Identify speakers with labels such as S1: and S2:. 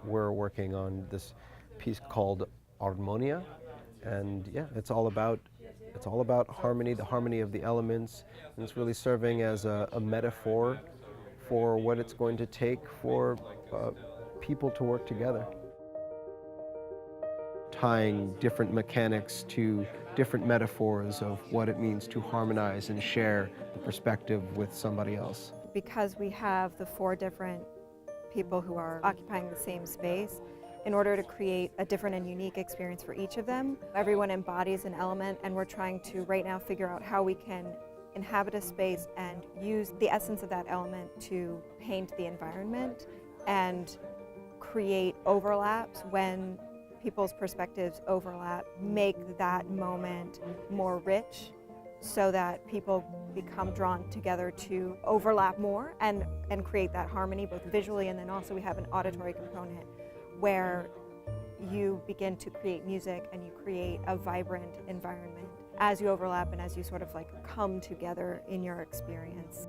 S1: We're working on this piece called Armonia, and yeah, it's all about harmony, the harmony of the elements, and it's really serving as a metaphor for what it's going to take for people to work together. Tying different mechanics to different metaphors of what it means to harmonize and share the perspective with somebody else.
S2: Because we have the 4 different people who are occupying the same space, in order to create a different and unique experience for each of them, everyone embodies an element, and we're trying to right now figure out how we can inhabit a space and use the essence of that element to paint the environment and create overlaps. When people's perspectives overlap, make that moment more rich so that people become drawn together to overlap more and create that harmony both visually, and then also we have an auditory component where you begin to create music and you create a vibrant environment as you overlap and as you sort of like come together in your experience.